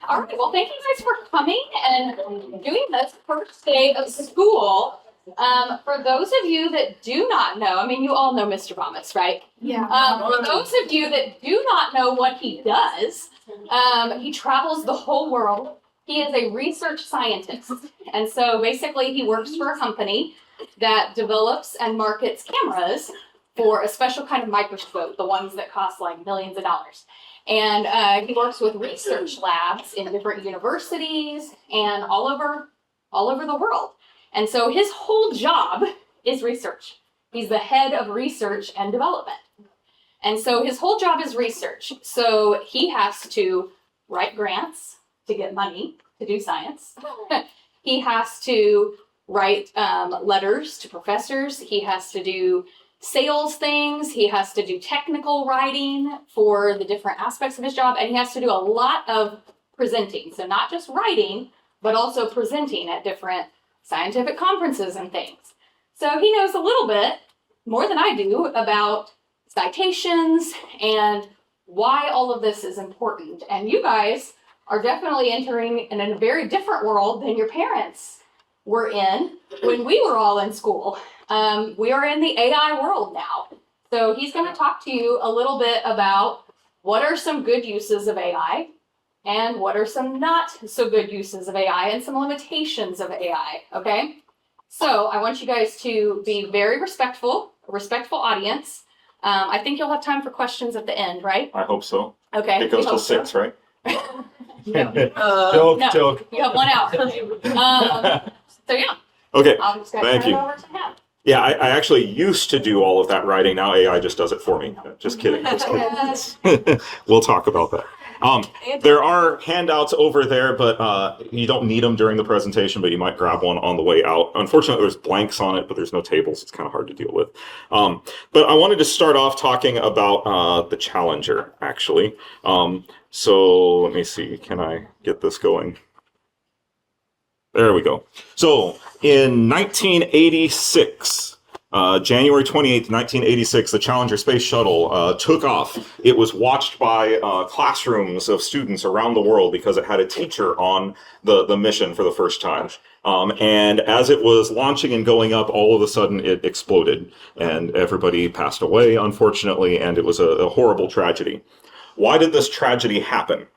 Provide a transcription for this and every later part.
All right, well, thank you guys for coming and doing this first day of school. For those of you that do not know, I mean, you all know Mr. Vomits, right? Yeah. For those of you that do not know what he does, he travels the whole world. He is a research scientist. And so basically he works for a company that develops and markets cameras for a special kind of microscope, the ones that cost like millions of dollars. And he works with research labs in different universities and all over the world. And so his whole job is research. He's the head of research and development. And so his whole job is research. So he has to write grants to get money to do science. He has to write letters to professors. He has to do sales things. He has to do technical writing for the different aspects of his job. And he has to do a lot of presenting. So not just writing, but also presenting at different scientific conferences and things. So he knows a little bit more than I do about citations and why all of this is important. And you guys are definitely entering in a very different world than your parents were in when we were all in school. We are in the AI world now. So he's going to talk to you a little bit about what are some good uses of AI and what are some not so good uses of AI and some limitations of AI, okay? So I want you guys to be very respectful, a respectful audience. I think you'll have time for questions at the end, right? I hope so. Okay. It goes till 6, right? No. Joke. You have 1 hour. So yeah. Okay, I'll just thank turn you. it over to him. Yeah, I actually used to do all of that writing. Now AI just does it for me. Just kidding. Just kidding. We'll talk about that. There are handouts over there, but you don't need them during the presentation, but you might grab one on the way out. Unfortunately, there's blanks on it, but there's no tables. It's kind of hard to deal with. But I wanted to start off talking about the Challenger, actually. So let me see. Can I get this going? There we go. So in 1986, January 28th, 1986, the Challenger space shuttle took off. It was watched by classrooms of students around the world because it had a teacher on the mission for the first time. And as it was launching and going up, all of a sudden it exploded and everybody passed away, unfortunately, and it was a horrible tragedy. Why did this tragedy happen?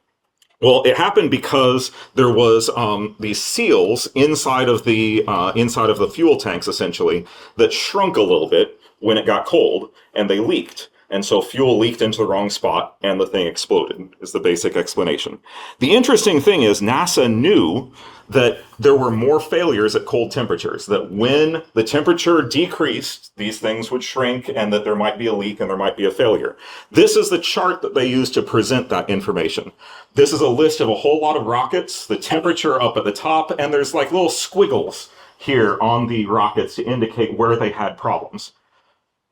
Well, it happened because there was these seals inside of the fuel tanks, essentially, that shrunk a little bit when it got cold, and they leaked. And so fuel leaked into the wrong spot, and the thing exploded, is the basic explanation. The interesting thing is NASA knew that there were more failures at cold temperatures, that when the temperature decreased, these things would shrink, and that there might be a leak and there might be a failure. This is the chart that they use to present that information. This is a list of a whole lot of rockets, the temperature up at the top, and there's like little squiggles here on the rockets to indicate where they had problems.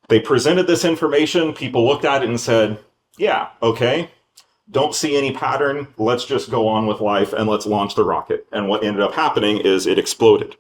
They presented this information, people looked at it and said, yeah, okay, don't see any pattern, let's just go on with life and let's launch the rocket. And what ended up happening is it exploded.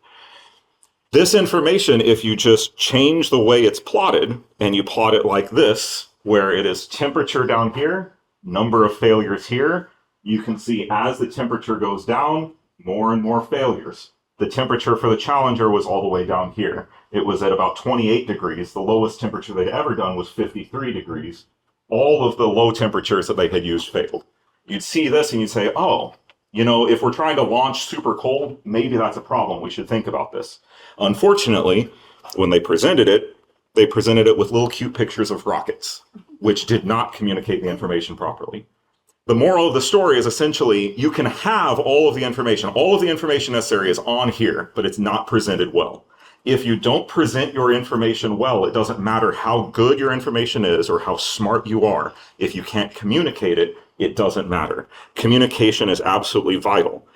This information, if you just change the way it's plotted, and you plot it like this, where it is temperature down here, number of failures here, you can see as the temperature goes down, more and more failures. The temperature for the Challenger was all the way down here. It was at about 28 degrees. The lowest temperature they'd ever done was 53 degrees. All of the low temperatures that they had used failed. You'd see this and you'd say, oh, you know, if we're trying to launch super cold, maybe that's a problem. We should think about this. Unfortunately, when they presented it with little cute pictures of rockets, which did not communicate the information properly. The moral of the story is essentially you can have all of the information necessary is on here, but it's not presented well. If you don't present your information well, it doesn't matter how good your information is or how smart you are. If you can't communicate it, it doesn't matter. Communication is absolutely vital.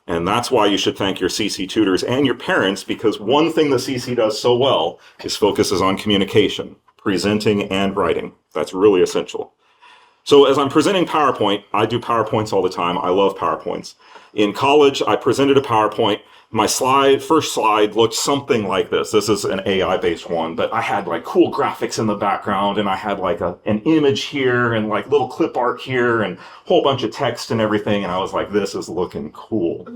And that's why you should thank your CC tutors and your parents, because one thing the CC does so well is focuses on communication, presenting and writing. That's really essential. So as I'm presenting PowerPoint, I do PowerPoints all the time. I love PowerPoints. In college, I presented a PowerPoint. My first slide looked something like this. This is an AI-based one, but I had like cool graphics in the background, and I had like an image here and like little clip art here and a whole bunch of text and everything. And I was like, this is looking cool.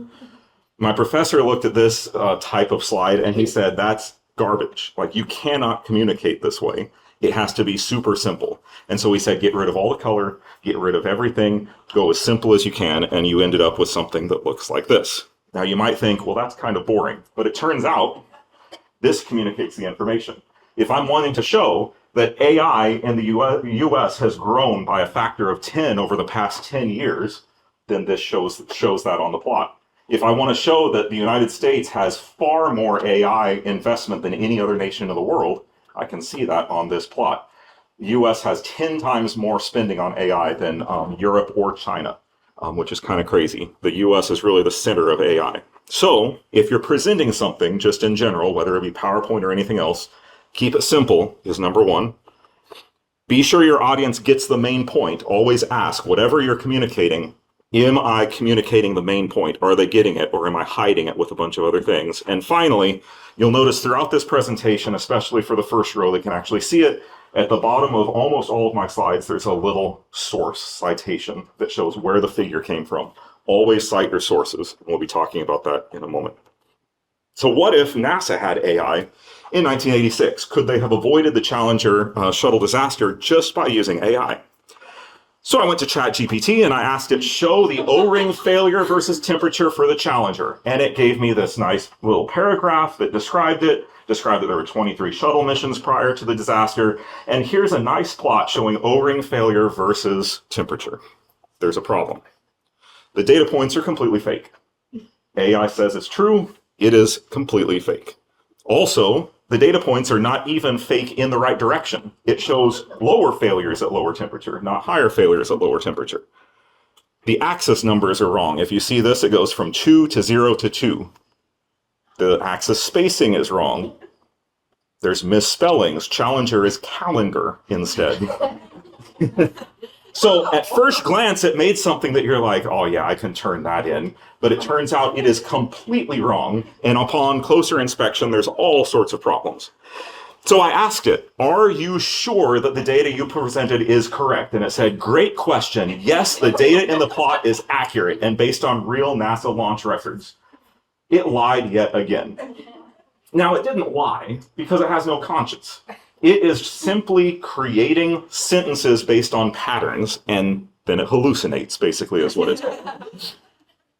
My professor looked at this type of slide and he said, that's garbage. Like, you cannot communicate this way. It has to be super simple. And so we said, get rid of all the color, get rid of everything, go as simple as you can, and you ended up with something that looks like this. Now you might think, well, that's kind of boring, but it turns out this communicates the information. If I'm wanting to show that AI in the US has grown by a factor of 10 over the past 10 years, then this shows that on the plot. If I want to show that the United States has far more AI investment than any other nation in the world, I can see that on this plot. The US has 10 times more spending on AI than Europe or China, which is kind of crazy. The US is really the center of AI. So if you're presenting something just in general, whether it be PowerPoint or anything else, keep it simple is number one. Be sure your audience gets the main point. Always ask, whatever you're communicating, am I communicating the main point? Are they getting it, or am I hiding it with a bunch of other things? And finally, you'll notice throughout this presentation, especially for the first row, they can actually see it. At the bottom of almost all of my slides, there's a little source citation that shows where the figure came from. Always cite your sources. We'll be talking about that in a moment. So what if NASA had AI in 1986? Could they have avoided the Challenger shuttle disaster just by using AI? So I went to ChatGPT and I asked it, show the O-ring failure versus temperature for the Challenger. And it gave me this nice little paragraph that described that there were 23 shuttle missions prior to the disaster. And here's a nice plot showing O-ring failure versus temperature. There's a problem. The data points are completely fake. AI says it's true. It is completely fake. Also, the data points are not even fake in the right direction. It shows lower failures at lower temperature, not higher failures at lower temperature. The axis numbers are wrong. If you see this, it goes from 2 to 0 to 2. The axis spacing is wrong. There's misspellings. Challenger is calendar instead. So at first glance, it made something that you're like, oh yeah, I can turn that in. But it turns out it is completely wrong. And upon closer inspection, there's all sorts of problems. So I asked it, are you sure that the data you presented is correct? And it said, great question. Yes, the data in the plot is accurate and based on real NASA launch records. It lied yet again. Now, it didn't lie because it has no conscience. It is simply creating sentences based on patterns, and then it hallucinates, basically, is what it's called.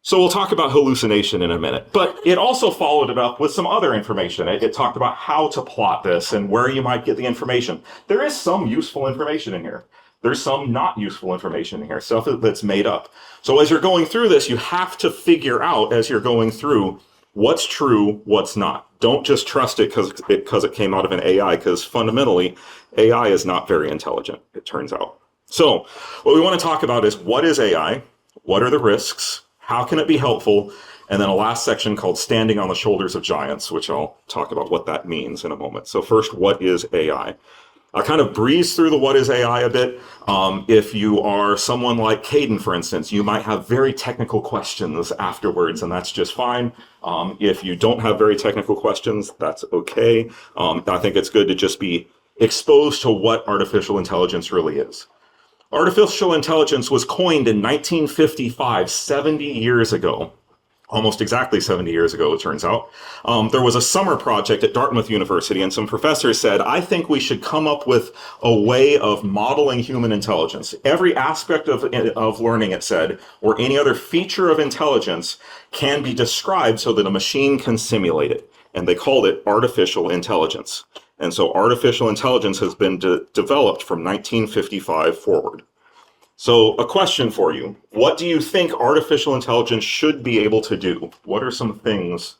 So we'll talk about hallucination in a minute. But it also followed it up with some other information. It talked about how to plot this and where you might get the information. There is some useful information in here. There's some not useful information in here, stuff that's made up. So as you're going through this, you have to figure out as you're going through what's true, what's not. Don't just trust it because it came out of an AI, because fundamentally, AI is not very intelligent, it turns out. So what we want to talk about is, what is AI? What are the risks? How can it be helpful? And then a last section called Standing on the Shoulders of Giants, which I'll talk about what that means in a moment. So first, what is AI? I kind of breeze through the what is AI a bit. If you are someone like Caden, for instance, you might have very technical questions afterwards, and that's just fine. If you don't have very technical questions, that's okay. I think it's good to just be exposed to what artificial intelligence really is. Artificial intelligence was coined in 1955, 70 years ago. Almost exactly 70 years ago, it turns out. There was a summer project at Dartmouth University, and some professors said, I think we should come up with a way of modeling human intelligence. Every aspect of learning, it said, or any other feature of intelligence can be described so that a machine can simulate it. And they called it artificial intelligence. And so artificial intelligence has been developed from 1955 forward. So a question for you. What do you think artificial intelligence should be able to do? What are some things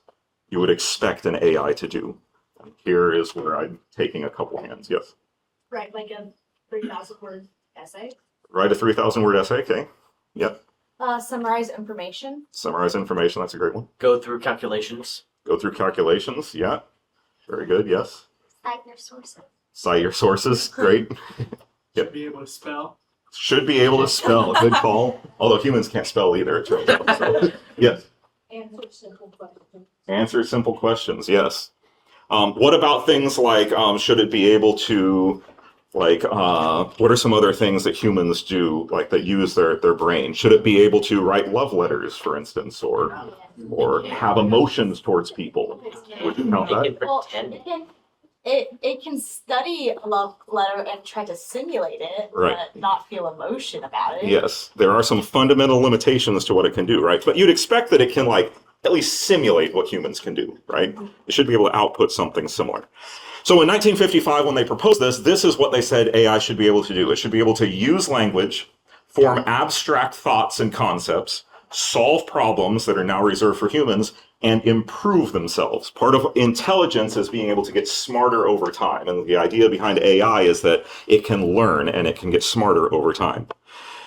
you would expect an AI to do? Here is where I'm taking a couple hands. Yes? Write like a 3,000 word essay. Write a 3,000 word essay. Okay. Yep. Summarize information. Summarize information. That's a great one. Go through calculations. Go through calculations. Yeah. Very good. Yes. Cite your sources. Cite your sources. Great. Yep. Should be able to spell. Should be able to spell. Good call. Although humans can't spell either, it turns out. So, yes. Answer simple questions. Answer simple questions. Yes. What about things like should it be able to what are some other things that humans do like that use their brain? Should it be able to write love letters, for instance, or have emotions towards people? Would you count that? Well, it can study a love letter and try to simulate it, Right. but not feel emotion about it. Yes, there are some fundamental limitations to what it can do, right? But you'd expect that it can at least simulate what humans can do, right? It should be able to output something similar. So in 1955, when they proposed this is what they said AI should be able to do. It should be able to use language, form abstract thoughts and concepts, solve problems that are now reserved for humans, and improve themselves. Part of intelligence is being able to get smarter over time. And the idea behind AI is that it can learn and it can get smarter over time.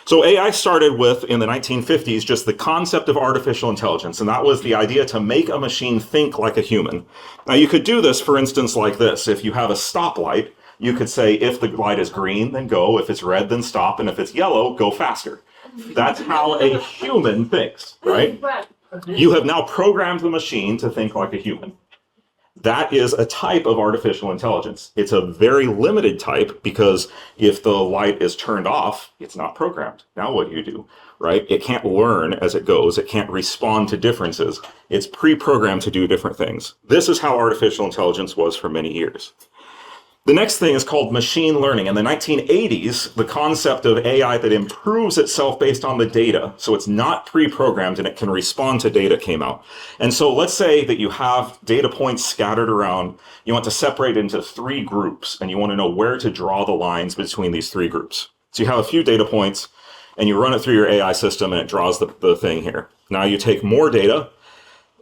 So AI started with, in the 1950s, just the concept of artificial intelligence, and that was the idea to make a machine think like a human. Now you could do this, for instance, like this. If you have a stoplight, you could say, if the light is green, then go. If it's red, then stop. And if it's yellow, go faster. That's how a human thinks, right? You have now programmed the machine to think like a human. That is a type of artificial intelligence. It's a very limited type because if the light is turned off, it's not programmed. Now what do? Right? It can't learn as it goes. It can't respond to differences. It's pre-programmed to do different things. This is how artificial intelligence was for many years. The next thing is called machine learning. In the 1980s, the concept of AI that improves itself based on the data, so it's not pre-programmed and it can respond to data, came out. And so let's say that you have data points scattered around. You want to separate into 3 groups, and you want to know where to draw the lines between these 3 groups. So you have a few data points, and you run it through your AI system, and it draws the thing here. Now you take more data,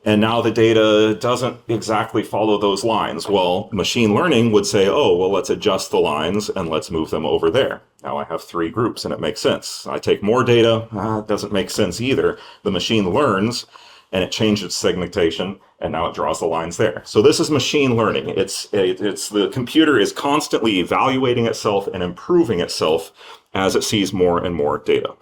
and now the data doesn't exactly follow those lines. Well, machine learning would say, oh, well, let's adjust the lines and let's move them over there. Now I have 3 groups and it makes sense. I take more data, it doesn't make sense either. The machine learns and it changes its segmentation and now it draws the lines there. So this is machine learning. It's the computer is constantly evaluating itself and improving itself as it sees more and more data.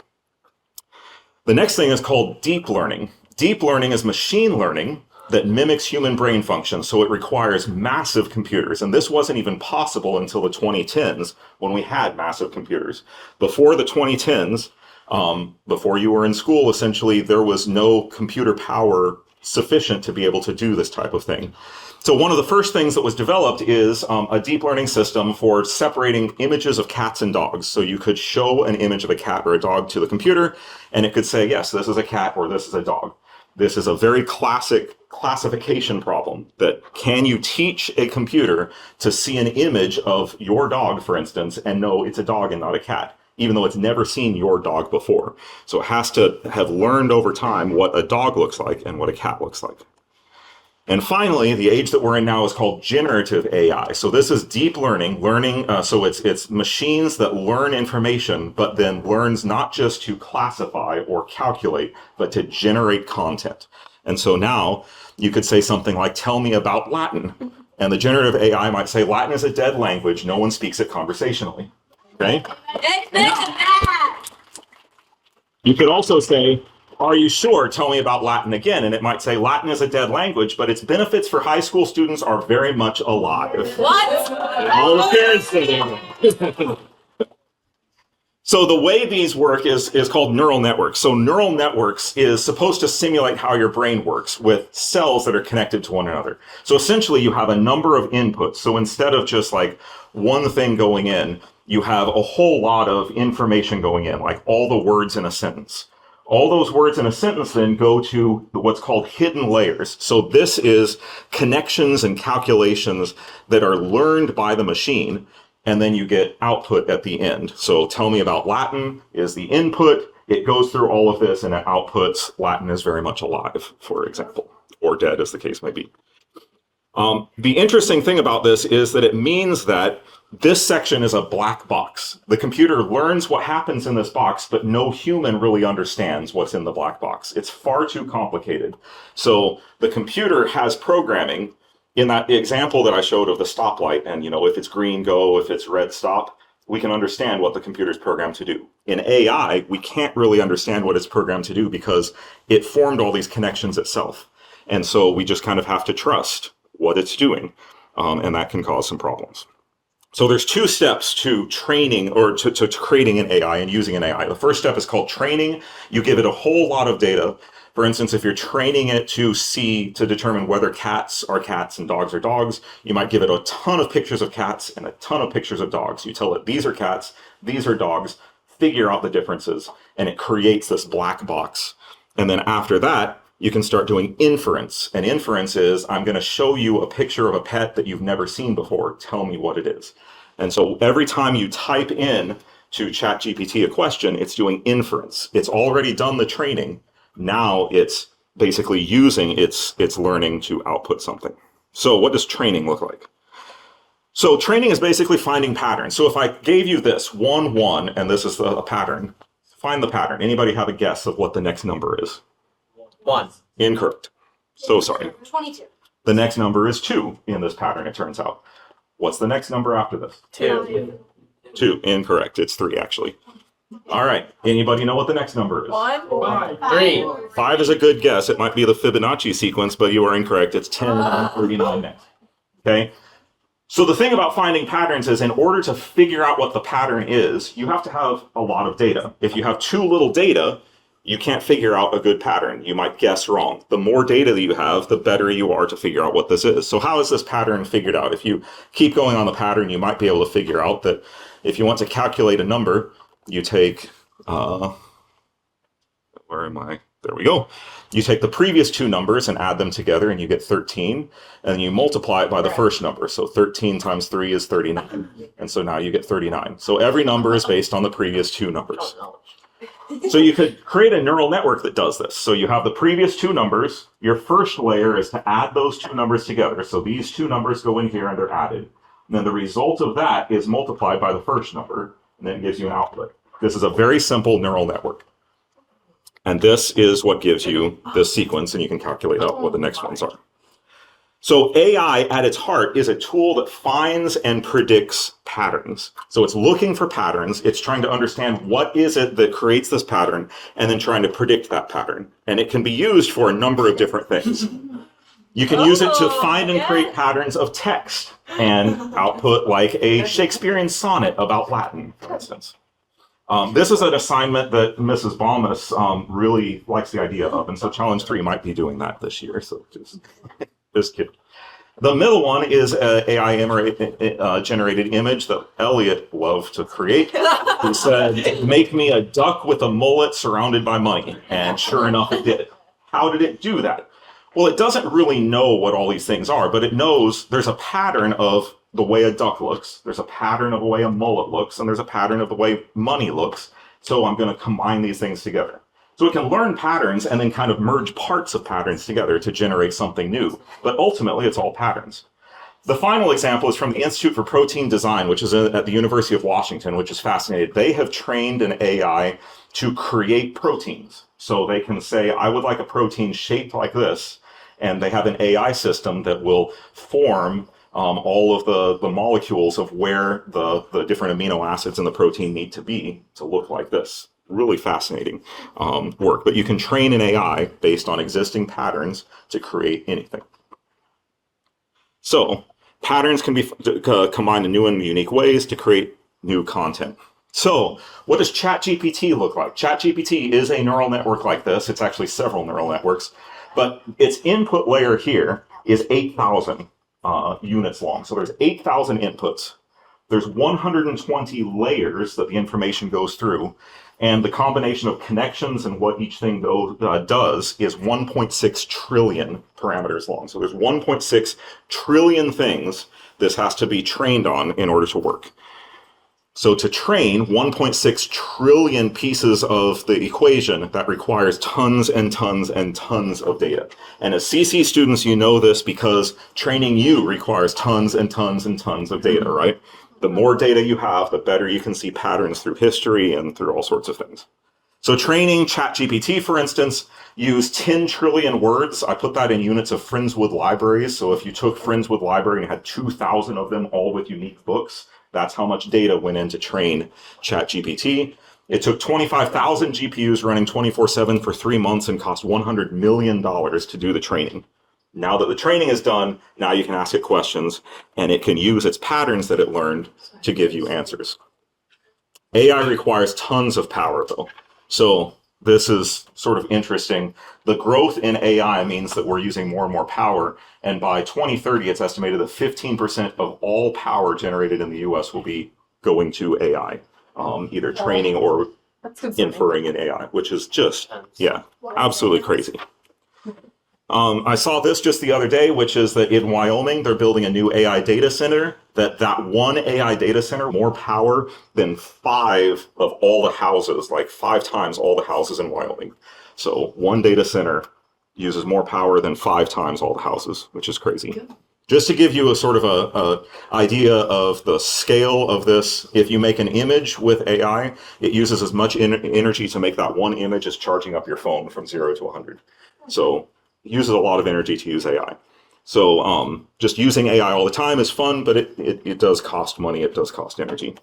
The next thing is called deep learning. Deep learning is machine learning that mimics human brain function, so it requires massive computers. And this wasn't even possible until the 2010s when we had massive computers. Before the 2010s, before you were in school, essentially, there was no computer power sufficient to be able to do this type of thing. So one of the first things that was developed is a deep learning system for separating images of cats and dogs. So you could show an image of a cat or a dog to the computer, and it could say, yes, this is a cat or this is a dog. This is a very classic classification problem that can you teach a computer to see an image of your dog, for instance, and know it's a dog and not a cat, even though it's never seen your dog before. So it has to have learned over time what a dog looks like and what a cat looks like. And finally, the age that we're in now is called generative AI. So this is deep learning, so it's machines that learn information, but then learns not just to classify or calculate, but to generate content. And so now you could say something like, tell me about Latin. And the generative AI might say, Latin is a dead language. No one speaks it conversationally. Okay? You could also say, are you sure? Tell me about Latin again. And it might say Latin is a dead language, but its benefits for high school students are very much alive. What? All the parents say So the way these work is called neural networks. So neural networks is supposed to simulate how your brain works with cells that are connected to one another. So essentially you have a number of inputs. So instead of just like one thing going in, you have a whole lot of information going in, like all the words in a sentence. All those words in a sentence then go to what's called hidden layers. So this is connections and calculations that are learned by the machine, and then you get output at the end. So tell me about Latin is the input. It goes through all of this and it outputs Latin is very much alive, for example, or dead as the case may be. The interesting thing about this is that it means that this section is a black box. The computer learns what happens in this box, but no human really understands what's in the black box. It's far too complicated. So the computer has programming in that example that I showed of the stoplight, and if it's green, go, if it's red, stop. we can understand what the computer's programmed to do. In AI, we can't really understand what it's programmed to do because it formed all these connections itself. And so we just kind of have to trust what it's doing. And that can cause some problems. So there's two steps to training or to creating an AI and using an AI. The first step is called training. You give it a whole lot of data. For instance, if you're training it to determine whether cats are cats and dogs are dogs, you might give it a ton of pictures of cats and a ton of pictures of dogs. You tell it, these are cats, these are dogs, figure out the differences, and it creates this black box. And then after that, you can start doing inference. And inference is, I'm going to show you a picture of a pet that you've never seen before. Tell me what it is. And so every time you type in to ChatGPT a question, it's doing inference. It's already done the training. Now it's basically using its learning to output something. So what does training look like? So training is basically finding patterns. So if I gave you this 1, 1, and this is a pattern, find the pattern. Anybody have a guess of what the next number is? 1. Incorrect. So sorry. 22. The next number is 2 in this pattern, it turns out. What's the next number after this? 2. 2. Incorrect. It's 3, actually. All right. Anybody know what the next number is? 1. 3. 5 is a good guess. It might be the Fibonacci sequence, but you are incorrect. It's 10, 39 next. Okay? So the thing about finding patterns is in order to figure out what the pattern is, you have to have a lot of data. If you have too little data, you can't figure out a good pattern. You might guess wrong. The more data that you have, the better you are to figure out what this is. So how is this pattern figured out? If you keep going on the pattern, you might be able to figure out that if you want to calculate a number, you take, where am I? There we go. You take the previous two numbers and add them together and you get 13, and you multiply it by the first number. So 13 times 3 is 39. And so now you get 39. So every number is based on the previous two numbers. So you could create a neural network that does this. So you have the previous two numbers. Your first layer is to add those two numbers together. So these two numbers go in here and they're added. And then the result of that is multiplied by the first number, and then it gives you an output. This is a very simple neural network. And this is what gives you this sequence, and you can calculate out what the next ones are. So AI at its heart is a tool that finds and predicts patterns. So it's looking for patterns. It's trying to understand what is it that creates this pattern and then trying to predict that pattern. And it can be used for a number of different things. You can use it to find and create patterns of text and output like a Shakespearean sonnet about Latin, for instance. This is an assignment that Mrs. Balmas really likes the idea of. And so Challenge 3 might be doing that this year. So just kidding. The middle one is an AI generated image that Elliot loved to create. He said, make me a duck with a mullet surrounded by money. And sure enough, it did. How did it do that? Well, it doesn't really know what all these things are, but it knows there's a pattern of the way a duck looks, there's a pattern of the way a mullet looks, and there's a pattern of the way money looks. So I'm going to combine these things together. So it can learn patterns and then kind of merge parts of patterns together to generate something new. But ultimately, it's all patterns. The final example is from the Institute for Protein Design, which is at the University of Washington, which is fascinating. They have trained an AI to create proteins. So they can say, I would like a protein shaped like this. And they have an AI system that will form all of the molecules of where the different amino acids in the protein need to be to look like this. Really fascinating work. But you can train an AI based on existing patterns to create anything. So patterns can be combined in new and unique ways to create new content. So what does ChatGPT look like? ChatGPT is a neural network like this. It's actually several neural networks. But its input layer here is 8,000 units long. So there's 8,000 inputs. There's 120 layers that the information goes through. And the combination of connections and what each thing does is 1.6 trillion parameters long. So there's 1.6 trillion things this has to be trained on in order to work. So to train 1.6 trillion pieces of the equation, that requires tons and tons and tons of data. And as CC students, you know this because training you requires tons and tons and tons of data, right? The more data you have, the better you can see patterns through history and through all sorts of things. So training ChatGPT, for instance, used 10 trillion words. I put that in units of Friendswood libraries. So if you took Friendswood library and had 2,000 of them, all with unique books, That's how much data went in to train ChatGPT. It took 25,000 GPUs running 24/7 for 3 months and cost $100 million to do the training. Now that the training is done, now you can ask it questions, and it can use its patterns that it learned to give you answers. AI requires tons of power, though. So this is sort of interesting. The growth in AI means that we're using more and more power, and by 2030, it's estimated that 15% of all power generated in the US will be going to AI, either training or inferring in AI, which is just, yeah, absolutely crazy. I saw this just the other day, which is that in Wyoming, they're building a new AI data center, that one AI data center, more power than 5 of all the houses, like 5 times all the houses in Wyoming. So one data center uses more power than 5 times all the houses, which is crazy. Just to give you a sort of a idea of the scale of this, if you make an image with AI, it uses as much energy to make that one image as charging up your phone from 0 to 100. So uses a lot of energy to use AI. So just using AI all the time is fun, but it does cost money, it does cost energy.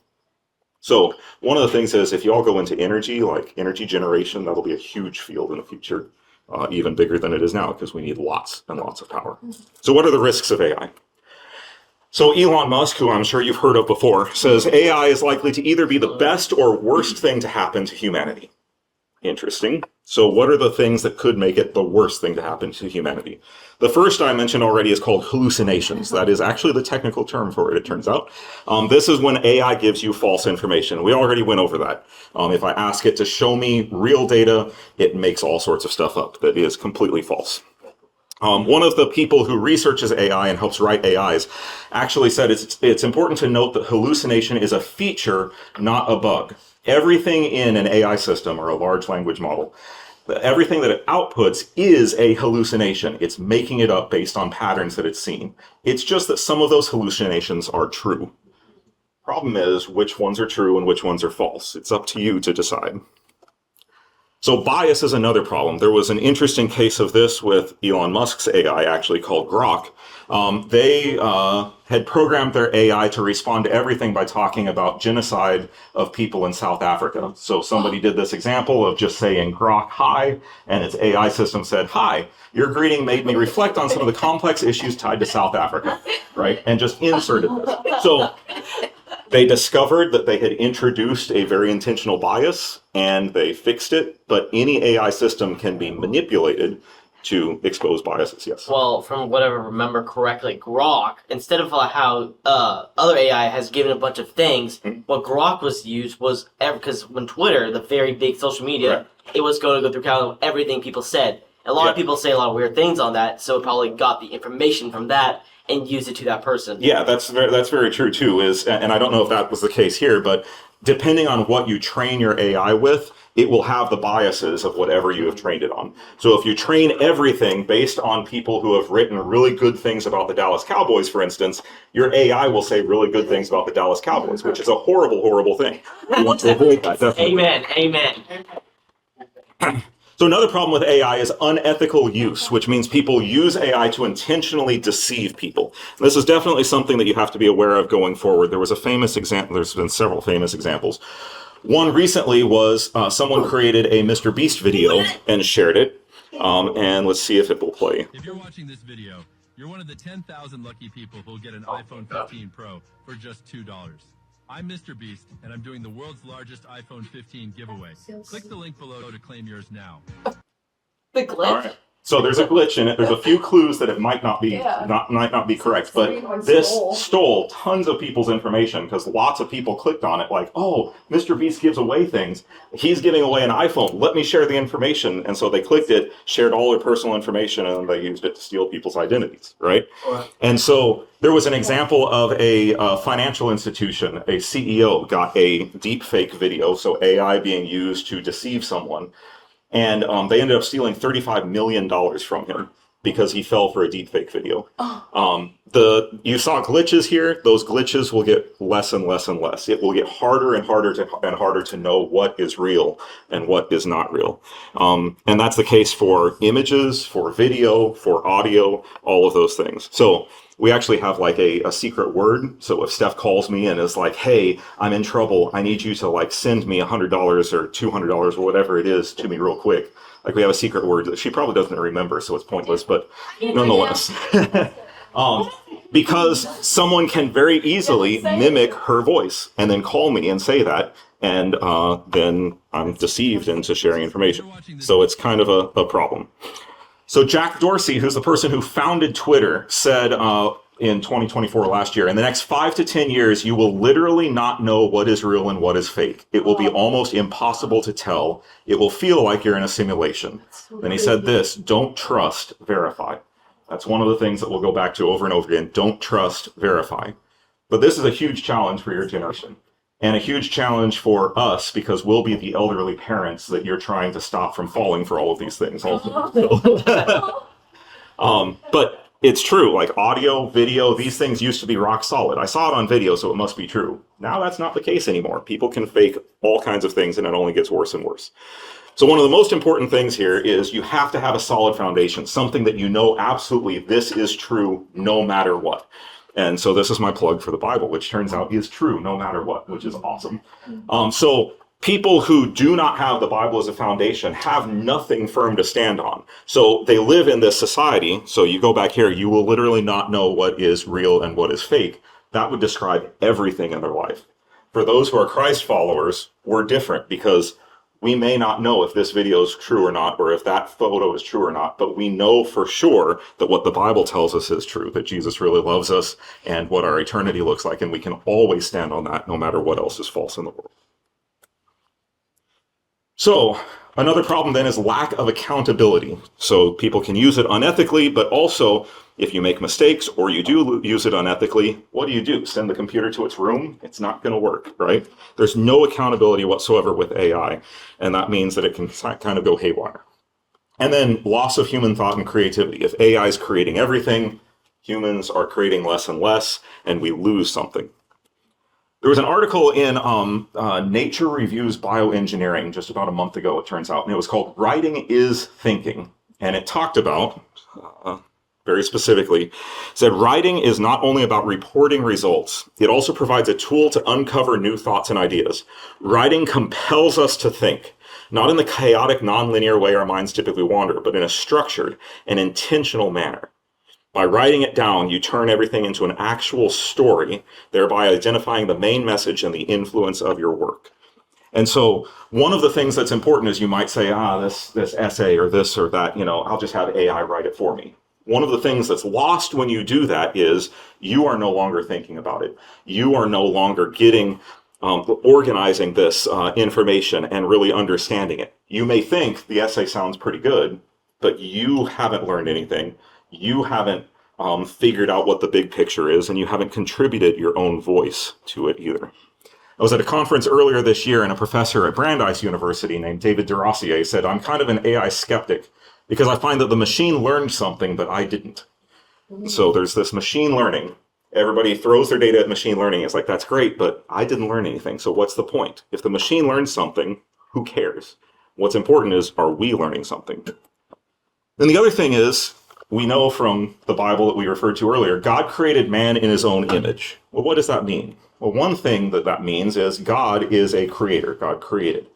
So one of the things is if you all go into energy, like energy generation, that'll be a huge field in the future, even bigger than it is now, because we need lots and lots of power. So what are the risks of AI? So Elon Musk, who I'm sure you've heard of before, says AI is likely to either be the best or worst thing to happen to humanity. Interesting. So what are the things that could make it the worst thing to happen to humanity? The first I mentioned already is called hallucinations. That is actually the technical term for it, it turns out. This is when AI gives you false information. We already went over that. If I ask it to show me real data, it makes all sorts of stuff up that is completely false. One of the people who researches AI and helps write AIs actually said it's important to note that hallucination is a feature, not a bug. Everything in an AI system or a large language model, everything that it outputs is a hallucination. It's making it up based on patterns that it's seen. It's just that some of those hallucinations are true. Problem is which ones are true and which ones are false. It's up to you to decide. So bias is another problem. There was an interesting case of this with Elon Musk's AI, actually called Grok. They had programmed their AI to respond to everything by talking about genocide of people in South Africa. So somebody did this example of just saying Grok, hi, and its AI system said, hi, your greeting made me reflect on some of the complex issues tied to South Africa, right? And just inserted this. So they discovered that they had introduced a very intentional bias and they fixed it, but any AI system can be manipulated to expose biases, yes. Well, from what I remember correctly, Grok, instead of how other AI has given a bunch of things, what Grok was used was, because when Twitter, the very big social media, it was going to go through kind of everything people said. A lot of people say a lot of weird things on that, so it probably got the information from that and used it to that person. Yeah, that's very true too. And I don't know if that was the case here, but depending on what you train your AI with, it will have the biases of whatever you have trained it on. So if you train everything based on people who have written really good things about the Dallas Cowboys, for instance, your AI will say really good things about the Dallas Cowboys, which is a horrible, horrible thing. You want to avoid that, definitely. Amen. So another problem with AI is unethical use, which means people use AI to intentionally deceive people. This is definitely something that you have to be aware of going forward. There was a famous example, there's been several famous examples. One recently was someone created a Mr. Beast video and shared it. And let's see if it will play. If you're watching this video, you're one of the 10,000 lucky people who'll get an iPhone 15 Pro for just $2. I'm Mr. Beast, and I'm doing the world's largest iPhone 15 giveaway. Click the link below to claim yours now. The glitch? All right. So there's a glitch in it. There's a few clues that it might not be might not be correct, but this stole tons of people's information because lots of people clicked on it like, oh, Mr. Beast gives away things. He's giving away an iPhone. Let me share the information. And so they clicked it, shared all their personal information, and they used it to steal people's identities, right? And so there was an example of a financial institution, a CEO got a deep fake video, so AI being used to deceive someone. And they ended up stealing $35 million from him because he fell for a deepfake video. You saw glitches here. Those glitches will get less and less and less. It will get harder and harder to know what is real and what is not real. And that's the case for images, for video, for audio, all of those things. So We actually have like a secret word. So if Steph calls me and is like, hey, I'm in trouble, I need you to like send me $100 or $200 or whatever it is to me real quick. Like we have a secret word that she probably doesn't remember, so it's pointless, but nonetheless. Because someone can very easily mimic her voice and then call me and say that, and then I'm deceived into sharing information. So it's kind of a problem. So Jack Dorsey, who's the person who founded Twitter, said in 2024 last year, in the next 5 to 10 years, you will literally not know what is real and what is fake. It will be almost impossible to tell. It will feel like you're in a simulation. Then he said this, don't trust, verify. That's one of the things that we'll go back to over and over again. Don't trust, verify. But this is a huge challenge for your generation. And a huge challenge for us because we'll be the elderly parents that you're trying to stop from falling for all of these things also. But it's true, like audio, video, these things used to be rock solid. I saw it on video, so it must be true. Now that's not the case anymore. People can fake all kinds of things and it only gets worse and worse. So one of the most important things here is you have to have a solid foundation, something that you know absolutely this is true no matter what. And so this is my plug for the Bible, which turns out is true no matter what, which is awesome. So people who do not have the Bible as a foundation have nothing firm to stand on. So they live in this society. So you go back here, you will literally not know what is real and what is fake. That would describe everything in their life. For those who are Christ followers, we're different because we may not know if this video is true or not, or if that photo is true or not, but we know for sure that what the Bible tells us is true, that Jesus really loves us and what our eternity looks like, and we can always stand on that no matter what else is false in the world. So another problem then is lack of accountability. So people can use it unethically, but also if you make mistakes or you do use it unethically, what do? Send the computer to its room? It's not going to work, right? There's no accountability whatsoever with AI, and that means that it can kind of go haywire. And then loss of human thought and creativity. If AI is creating everything, humans are creating less and less, and we lose something. There was an article in Nature Reviews Bioengineering just about a month ago, it turns out, and it was called Writing is Thinking. And it talked about, very specifically, said writing is not only about reporting results, it also provides a tool to uncover new thoughts and ideas. Writing compels us to think, not in the chaotic, nonlinear way our minds typically wander, but in a structured and intentional manner. By writing it down, you turn everything into an actual story, thereby identifying the main message and the influence of your work. And so one of the things that's important is you might say, this essay or this or that, I'll just have AI write it for me. One of the things that's lost when you do that is you are no longer thinking about it. You are no longer organizing this information and really understanding it. You may think the essay sounds pretty good, but you haven't learned anything. You haven't figured out what the big picture is, and you haven't contributed your own voice to it either. I was at a conference earlier this year, and a professor at Brandeis University named David Duracier said, I'm kind of an AI skeptic because I find that the machine learned something, but I didn't. So there's this machine learning. Everybody throws their data at machine learning. It's like, that's great, but I didn't learn anything. So what's the point? If the machine learns something, who cares? What's important is, are we learning something? Then the other thing is, we know from the Bible that we referred to earlier, God created man in his own image. Well, what does that mean? Well, one thing that means is God is a creator. God created.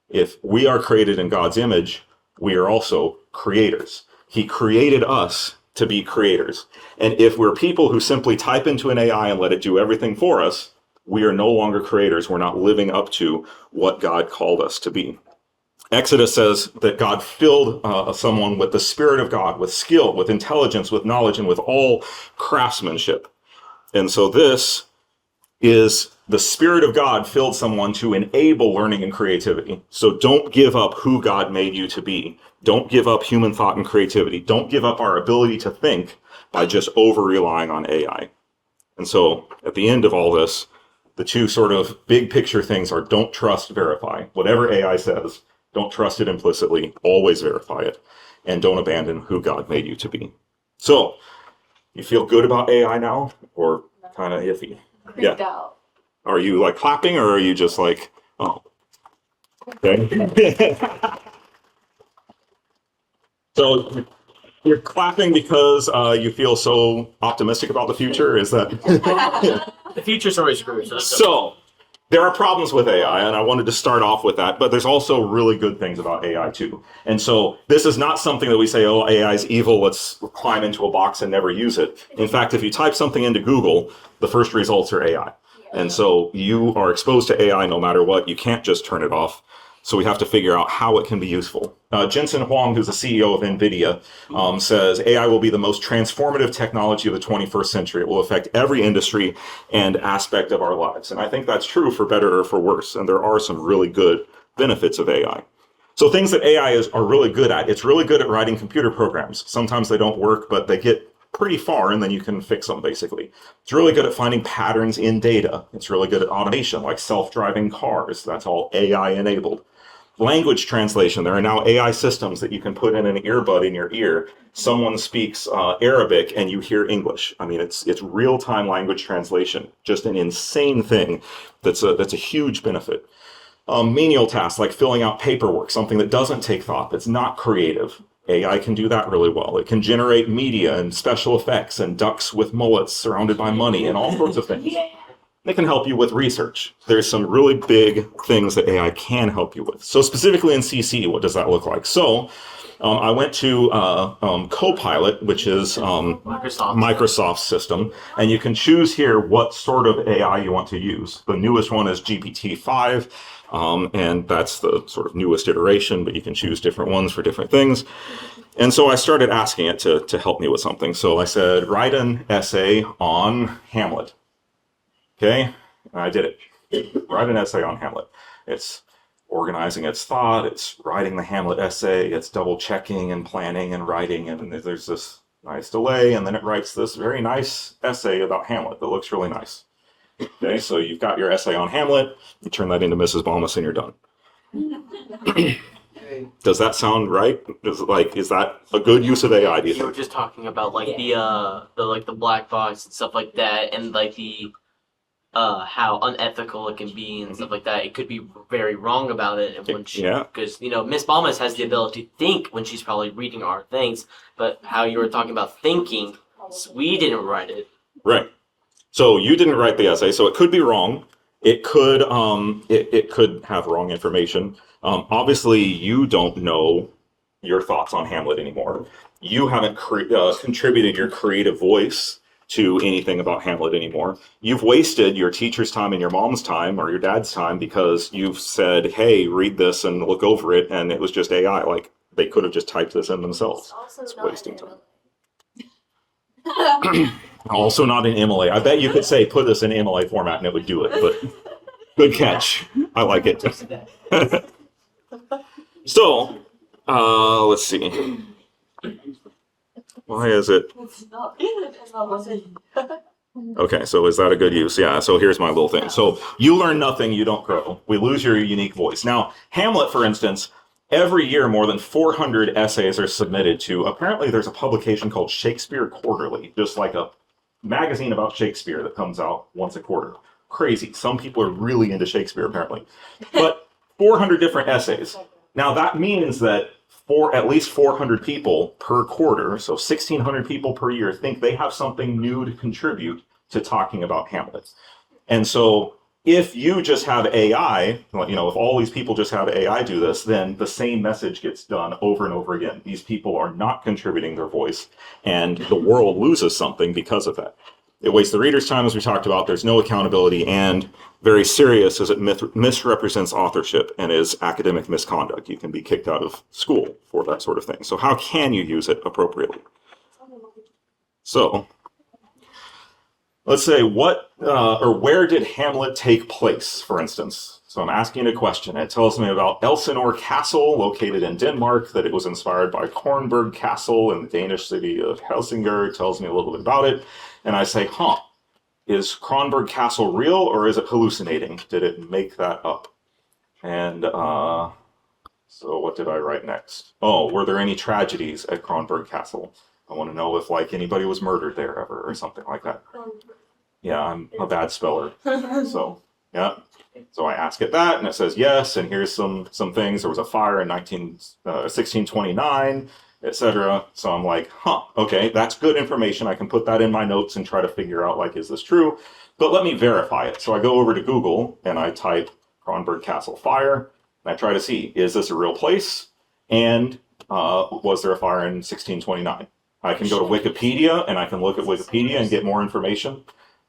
If we are created in God's image, we are also creators. He created us to be creators. And if we're people who simply type into an AI and let it do everything for us, we are no longer creators. We're not living up to what God called us to be. Exodus says that God filled someone with the Spirit of God, with skill, with intelligence, with knowledge, and with all craftsmanship. And so this is the Spirit of God filled someone to enable learning and creativity. So don't give up who God made you to be. Don't give up human thought and creativity. Don't give up our ability to think by just over-relying on AI. And so at the end of all this, the two sort of big picture things are don't trust, verify. Whatever AI says, don't trust it implicitly, always verify it, and don't abandon who God made you to be. So, you feel good about AI now, or kind of iffy? Creeped out. Are you like clapping, or are you just like, oh, okay? So, You're clapping because you feel so optimistic about the future. Is that? The future's already screwed. So there are problems with AI, and I wanted to start off with that. But there's also really good things about AI too. And so this is not something that we say, "Oh, AI is evil. Let's climb into a box and never use it." In fact, if you type something into Google, the first results are AI. And so you are exposed to AI no matter what. You can't just turn it off. So we have to figure out how it can be useful. Jensen Huang, who's the CEO of NVIDIA, says AI will be the most transformative technology of the 21st century. It will affect every industry and aspect of our lives. And I think that's true for better or for worse. And there are some really good benefits of AI. So things that AI are really good at. It's really good at writing computer programs. Sometimes they don't work, but they get pretty far, and then you can fix them, basically. It's really good at finding patterns in data. It's really good at automation, like self-driving cars. That's all AI enabled. Language translation. There are now AI systems that you can put in an earbud in your ear. Someone speaks Arabic and you hear English. I mean, it's real-time language translation. Just an insane thing. That's a huge benefit. Menial tasks like filling out paperwork, something that doesn't take thought, that's not creative. AI can do that really well. It can generate media and special effects and ducks with mullets surrounded by money and all sorts of things. It can help you with research. There's some really big things that AI can help you with. So specifically in CC, what does that look like? So I went to Copilot, which is Microsoft's system, and you can choose here what sort of AI you want to use. The newest one is GPT-5, and that's the sort of newest iteration, but you can choose different ones for different things. And so I started asking it to help me with something. So I said, write an essay on Hamlet. Okay, I did it. Write an essay on Hamlet. It's organizing its thought, it's writing the Hamlet essay, it's double checking and planning and writing, and there's this nice delay, and then it writes this very nice essay about Hamlet that looks really nice. Okay, so you've got your essay on Hamlet, you turn that into Mrs. Balmas and you're done. Does that sound right? Is that a good use of AI, do you You were think? just talking about like the black box and stuff like that, and like the how unethical it can be and stuff like that. It could be very wrong about it, and when she, Yeah. because Miss Balmas has the ability to think when she's probably reading our things, but how you were talking about thinking, we didn't write it. Right. So you didn't write the essay, so it could be wrong. It could it could have wrong information. Obviously, you don't know your thoughts on Hamlet anymore. You haven't contributed your creative voice to anything about Hamlet anymore. You've wasted your teacher's time and your mom's time or your dad's time because you've said, "Hey, read this and look over it," and it was just AI. Like they could have just typed this in themselves. It's wasting time. Also not in MLA. I bet you could say, put this in MLA format and it would do it, but good catch. I like it. So, let's see. Why is it? Okay, so is that a good use? Yeah, so here's my little thing. So you learn nothing, you don't grow. We lose your unique voice. Now, Hamlet, for instance, every year more than 400 essays are submitted to, apparently there's a publication called Shakespeare Quarterly, just like a magazine about Shakespeare that comes out once a quarter. Crazy. Some people are really into Shakespeare, apparently. But 400 different essays. Now that means that at least 400 people per quarter, so 1,600 people per year, think they have something new to contribute to talking about Hamlet. And so if you just have AI, if all these people just have AI do this, then the same message gets done over and over again. These people are not contributing their voice, and the world loses something because of that. It wastes the reader's time, as we talked about. There's no accountability, and very serious as it misrepresents authorship and is academic misconduct. You can be kicked out of school for that sort of thing. So how can you use it appropriately? So let's say where did Hamlet take place, for instance? So I'm asking a question. It tells me about Elsinore Castle, located in Denmark, that it was inspired by Kornberg Castle in the Danish city of Helsingør. It tells me a little bit about it. And I say, is Kronborg Castle real or is it hallucinating? Did it make that up? And so what did I write next? Oh, were there any tragedies at Kronborg Castle? I want to know if anybody was murdered there ever or something like that. Yeah, I'm a bad speller. So, yeah. So I ask it that and it says yes, and here's some things. There was a fire in 1629. etc. So I'm like, okay, that's good information. I can put that in my notes and try to figure out, like, is this true? But let me verify it. So I go over to Google and I type Kronberg Castle fire, and I try to see, is this a real place? And was there a fire in 1629? I can go to Wikipedia and I can look at Wikipedia and get more information.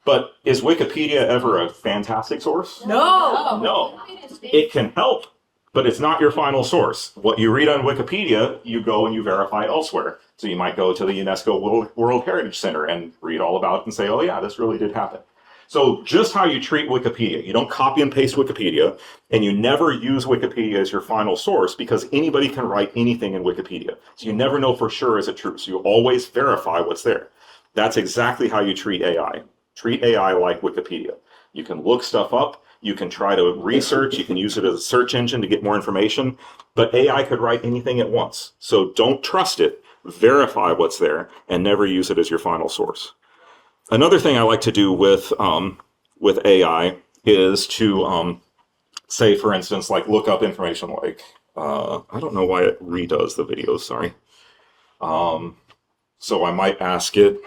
But is Wikipedia ever a fantastic source? No. No. It can help, but it's not your final source. What you read on Wikipedia, you go and you verify elsewhere. So you might go to the UNESCO World Heritage Center and read all about it and say, oh yeah, this really did happen. So just how you treat Wikipedia, you don't copy and paste Wikipedia, and you never use Wikipedia as your final source because anybody can write anything in Wikipedia. So you never know for sure is it true. So you always verify what's there. That's exactly how you treat AI. Treat AI like Wikipedia. You can look stuff up, you can try to research, you can use it as a search engine to get more information, but AI could write anything at once. So don't trust it, verify what's there, and never use it as your final source. Another thing I like to do with AI is to say, for instance, like look up information like, I don't know why it redoes the videos, sorry. So I might ask it,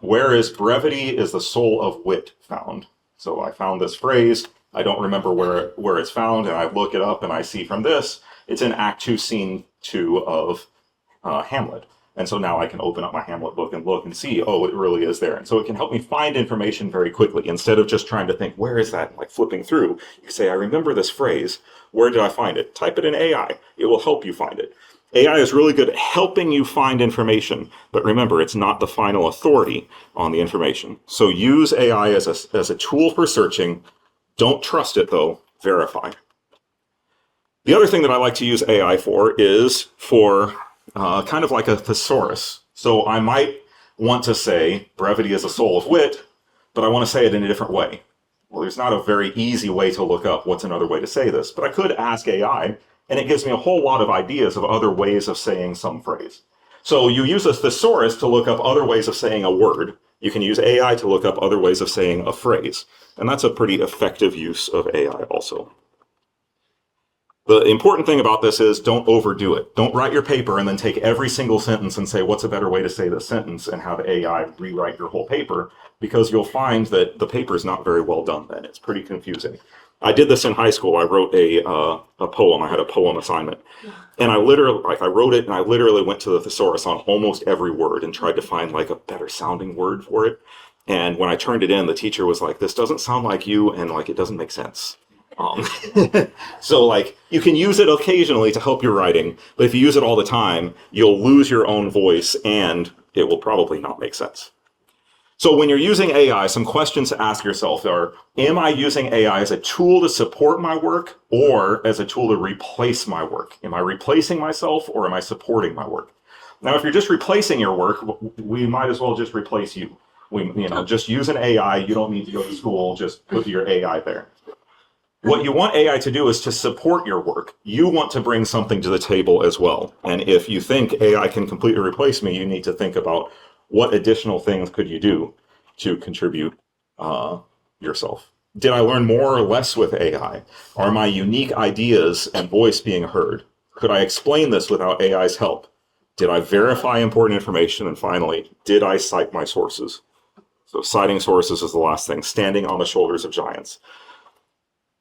where is brevity is the soul of wit found? So I found this phrase, I don't remember where it's found, and I look it up and I see from this, it's in Act 2, Scene 2 of Hamlet. And so now I can open up my Hamlet book and look and see, oh, it really is there. And so it can help me find information very quickly. Instead of just trying to think, where is that? Like flipping through, you say, I remember this phrase. Where did I find it? Type it in AI. It will help you find it. AI is really good at helping you find information. But remember, it's not the final authority on the information. So use AI as a tool for searching. Don't trust it, though. Verify. The other thing that I like to use AI for is for kind of like a thesaurus. So I might want to say brevity is the soul of wit, but I want to say it in a different way. Well, there's not a very easy way to look up what's another way to say this, but I could ask AI, and it gives me a whole lot of ideas of other ways of saying some phrase. So you use a thesaurus to look up other ways of saying a word. You can use AI to look up other ways of saying a phrase. And that's a pretty effective use of AI also. The important thing about this is don't overdo it. Don't write your paper and then take every single sentence and say, what's a better way to say this sentence, and have AI rewrite your whole paper, because you'll find that the paper is not very well done then. It's pretty confusing. I did this in high school. I wrote a poem. I had a poem assignment. And I wrote it and I literally went to the thesaurus on almost every word and tried to find like a better sounding word for it. And when I turned it in, the teacher was like, this doesn't sound like you, and like it doesn't make sense. So like you can use it occasionally to help your writing, but if you use it all the time, you'll lose your own voice and it will probably not make sense. So when you're using AI, some questions to ask yourself are, am I using AI as a tool to support my work or as a tool to replace my work? Am I replacing myself or am I supporting my work? Now, if you're just replacing your work, we might as well just replace you. Just use an AI. You don't need to go to school. Just put your AI there. What you want AI to do is to support your work. You want to bring something to the table as well. And if you think AI can completely replace me, you need to think about what additional things could you do to contribute yourself. Did I learn more or less with AI? Are my unique ideas and voice being heard? Could I explain this without AI's help? Did I verify important information? And finally, did I cite my sources? So citing sources is the last thing, standing on the shoulders of giants.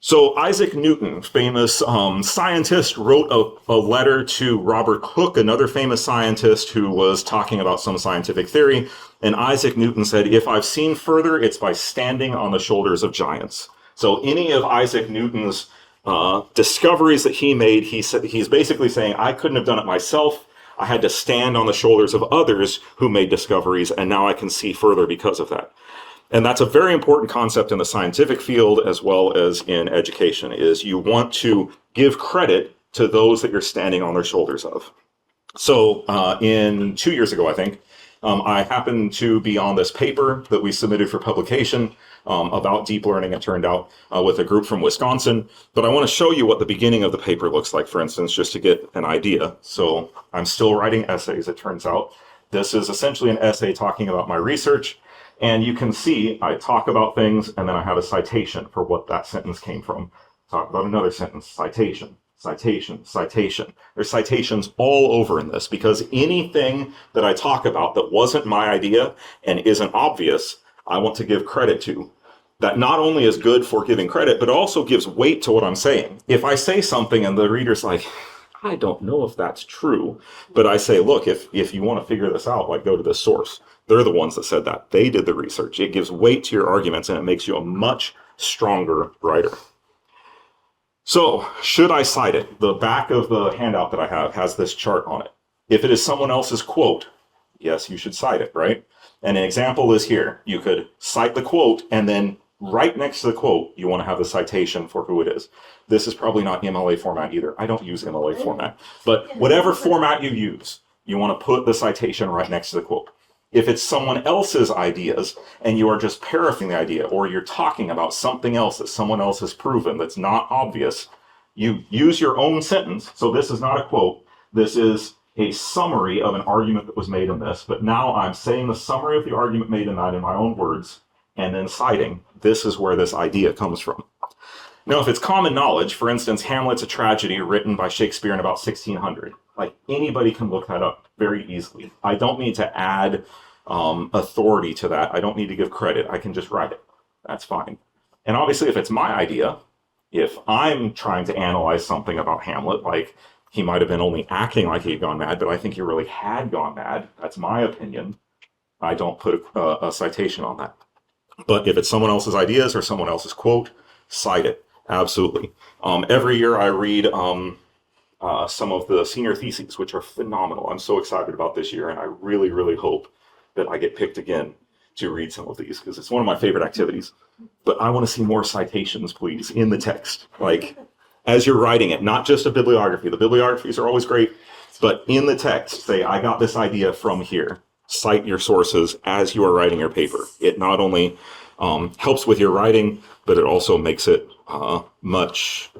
So Isaac Newton, famous scientist, wrote a letter to Robert Hooke, another famous scientist who was talking about some scientific theory. And Isaac Newton said, if I've seen further, it's by standing on the shoulders of giants. So any of Isaac Newton's discoveries that he made, he's basically saying, I couldn't have done it myself. I had to stand on the shoulders of others who made discoveries, and now I can see further because of that. And that's a very important concept in the scientific field as well as in education, is you want to give credit to those that you're standing on their shoulders of. So 2 years ago, I think, I happened to be on this paper that we submitted for publication about deep learning, it turned out, with a group from Wisconsin. But I want to show you what the beginning of the paper looks like, for instance, just to get an idea. So I'm still writing essays, it turns out. This is essentially an essay talking about my research. And you can see I talk about things and then I have a citation for what that sentence came from. Talk about another sentence, citation. citation, citation. There's citations all over in this because anything that I talk about that wasn't my idea and isn't obvious, I want to give credit to. That not only is good for giving credit, but also gives weight to what I'm saying. If I say something and the reader's like, I don't know if that's true, but I say, look, if you want to figure this out, like go to this source. They're the ones that said that. They did the research. It gives weight to your arguments and it makes you a much stronger writer. So, should I cite it? The back of the handout that I have has this chart on it. If it is someone else's quote, yes, you should cite it, right? And an example is here. You could cite the quote and then right next to the quote, you want to have the citation for who it is. This is probably not MLA format either. I don't use MLA format. But whatever format you use, you want to put the citation right next to the quote. If it's someone else's ideas and you are just paraphrasing the idea or you're talking about something else that someone else has proven that's not obvious, you use your own sentence. So this is not a quote. This is a summary of an argument that was made in this. But now I'm saying the summary of the argument made in that in my own words and then citing, this is where this idea comes from. Now, if it's common knowledge, for instance, Hamlet's a tragedy written by Shakespeare in about 1600. Like anybody can look that up very easily. I don't need to add authority to that. I don't need to give credit. I can just write it. That's fine. And obviously, if it's my idea, if I'm trying to analyze something about Hamlet, like he might have been only acting like he'd gone mad, but I think he really had gone mad. That's my opinion. I don't put a citation on that. But if it's someone else's ideas or someone else's quote, cite it. Absolutely. Every year I read some of the senior theses, which are phenomenal. I'm so excited about this year, and I really, really hope that I get picked again to read some of these because it's one of my favorite activities. But I want to see more citations, please, in the text. Like, as you're writing it, not just a bibliography. The bibliographies are always great, but in the text, say, I got this idea from here. Cite your sources as you are writing your paper. It not only helps with your writing, but it also makes it much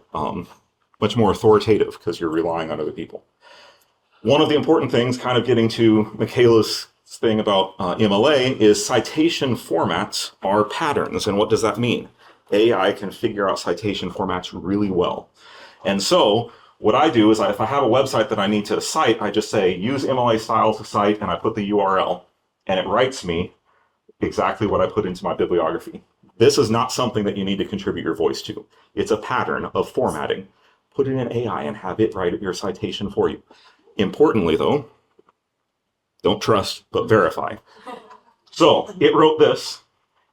more authoritative because you're relying on other people. One of the important things, kind of getting to Michaela's thing about MLA, is citation formats are patterns. And what does that mean? AI can figure out citation formats really well. And so what I do is if I have a website that I need to cite, I just say use MLA style to cite, and I put the URL, and it writes me exactly what I put into my bibliography. This is not something that you need to contribute your voice to. It's a pattern of formatting. Put it in AI and have it write your citation for you. Importantly, though, don't trust, but verify. So it wrote this,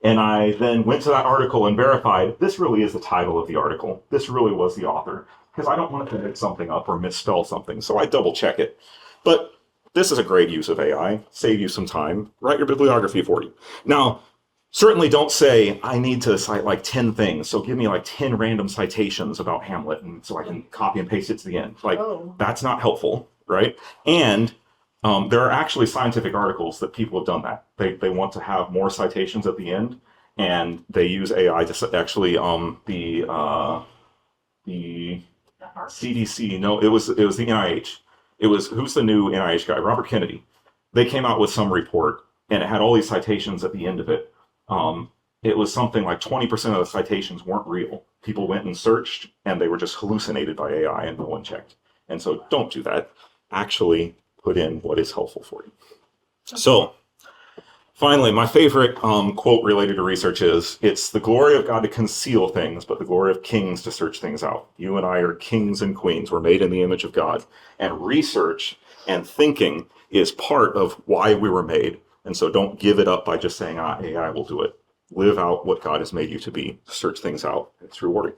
and I then went to that article and verified this really is the title of the article. This really was the author. Because I don't want to edit something up or misspell something, so I double check it. But this is a great use of AI. Save you some time. Write your bibliography for you. Now, certainly don't say, I need to cite like 10 things, so give me like 10 random citations about Hamlet, and so I can copy and paste it to the end. Like, that's not helpful, right? And there are actually scientific articles that people have done that. They want to have more citations at the end, and they use AI to actually, the CDC, no, it was the NIH. It was, who's the new NIH guy? Robert Kennedy. They came out with some report and it had all these citations at the end of it. It was something like 20% of the citations weren't real. People went and searched and they were just hallucinated by AI and no one checked. And so don't do that. Actually put in what is helpful for you. So finally, my favorite quote related to research is, it's the glory of God to conceal things, but the glory of kings to search things out. You and I are kings and queens. We're made in the image of God. And research and thinking is part of why we were made. And so don't give it up by just saying, AI will do it. Live out what God has made you to be. Search things out. It's rewarding.